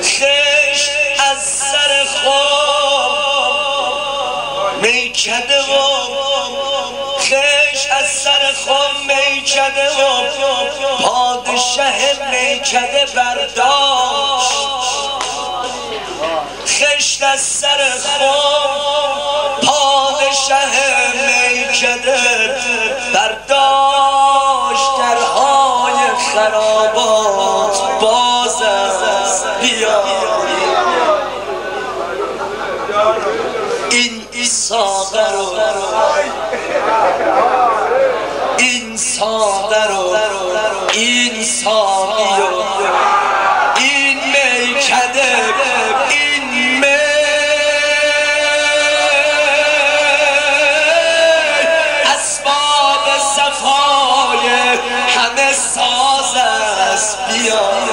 خشت از سر خم میکده و خشت از سر خم میکده و پادشه میکده برداشت خشت از سر خم پادشه میکده برداشت درهای خرابات باز است بیا این ساده رو این ساده رو این ساقی رو این میکده این می اسباب صفای همه ساز است بیا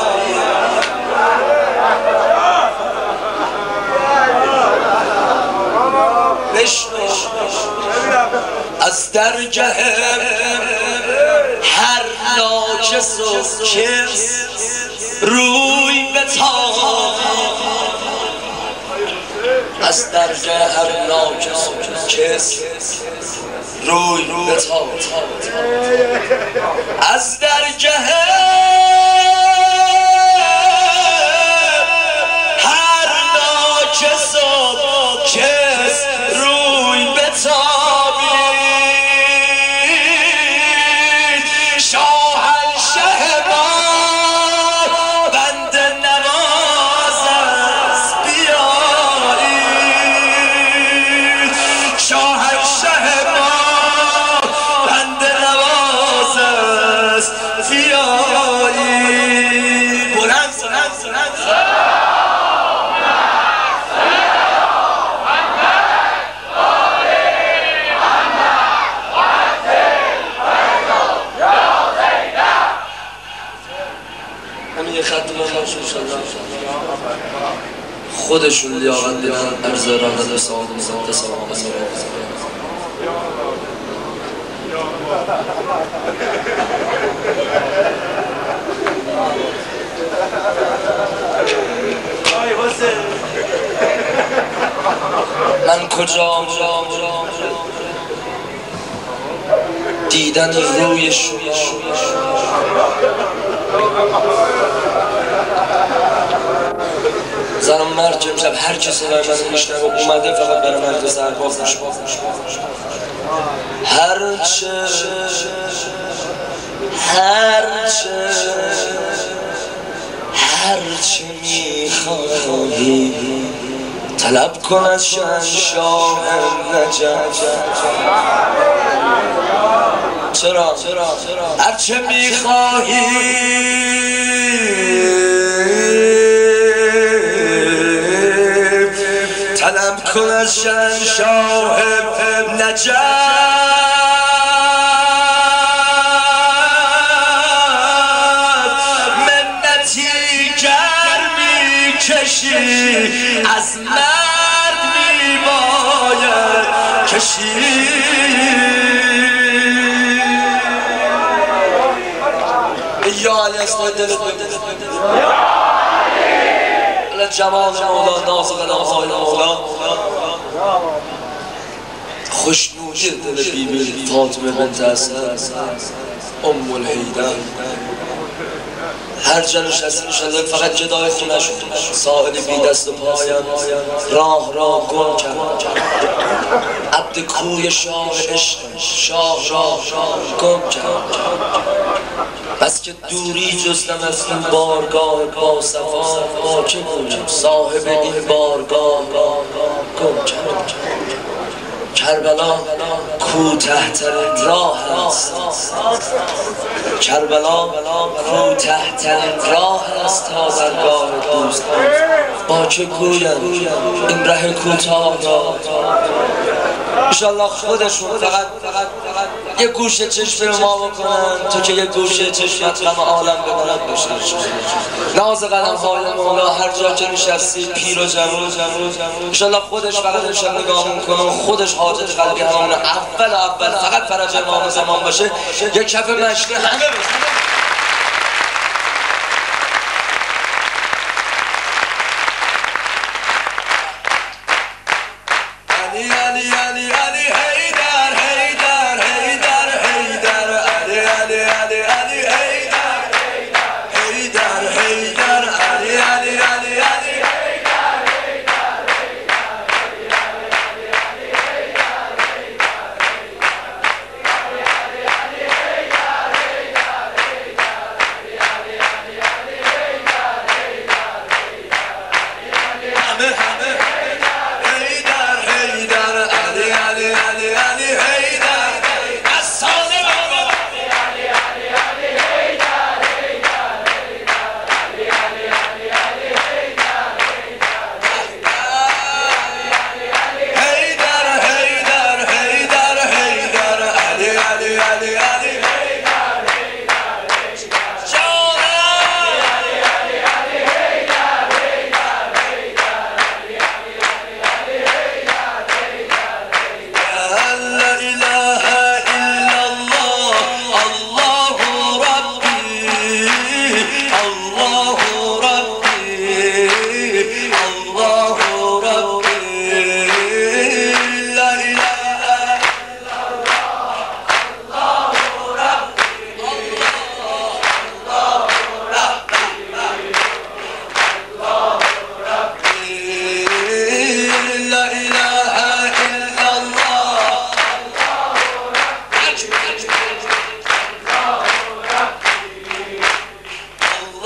از درگه هر ناکس و کس روی بتاب از درگه هر ناکس و کس روی بتاب از درگه هر ناکس و کس روی بتابید شاهنشه ما بند نواز است بیایید شاهنشه ما بند نواز است بیایید بلند یه خط خودشون لیاقت دیدن عرض رحمت و سعادت مقدس آقا من کجا دیدن روی شما زنم مرد امشب هر کسی صدای من میشنوه اومده فقط برای مرد سرباز میشه هرچه میخواهی طلب کن از شهنشاه نجف چرا هرچه میخواهی طلب کن از شهنشاه نجف منتی گر میکشی از مرد میباید کشی یا علی اسم دلت جمال مولا ناز و نازای مولا خوشنودی دل بیبی فاطمه بنت حسن ام الحیدر هر جا نشسته نشده فقط جدای خونه شد سائلی بی دست و پایم راه گم کرد عبد کوی شاه عشق شاه گم کرد بس که دوری جستم از این بارگاه با صفا با چه گویم صاحب این بارگاه گم کرد کربلا کوتاه‌ترین راه است کربلا کوتاه‌ترین راه است تا درگاه دوست با چه گویم این ره کوتاه را انشالله خودشون فقط یه گوشه چشم به ما بکنن تو که یه گوشه چشمت غم عالم بکنن بشه ناز قدم های مولا هر جا که نشستی پیر و جوون انشالله خودش فقط امشب نگاه میکنه خودش حاجت قلبی همون اول فقط فرج امام زمان باشه یه کف مشکی همه بزنه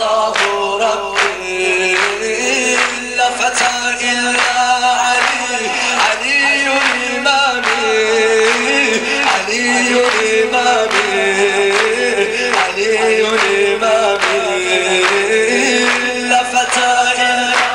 الله ربي لا فتى إلا علي علي إمامي علي إمامي علي إمامي لا فتى إلا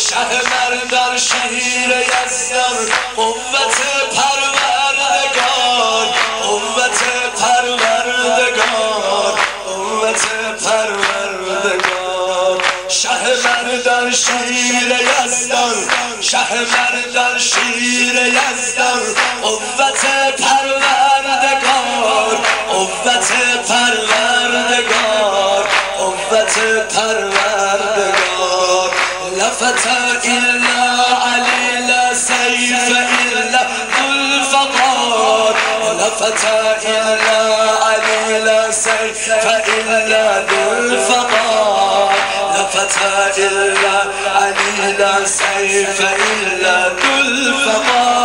شهرمردان شیر یزدان قوت پروردگار قوت پروردگار قوت پروردگار شهرمردان شیر یزدان شهرمردان شیر یزدان قوت پروردگار قوت پروردگار قوت پروردگار لا فتى إلا علي لا سيف إلا ذو الفقار لا فتى إلا علي لا سيف إلا ذو الفقار لا فتى إلا علي لا سيف إلا ذو الفقار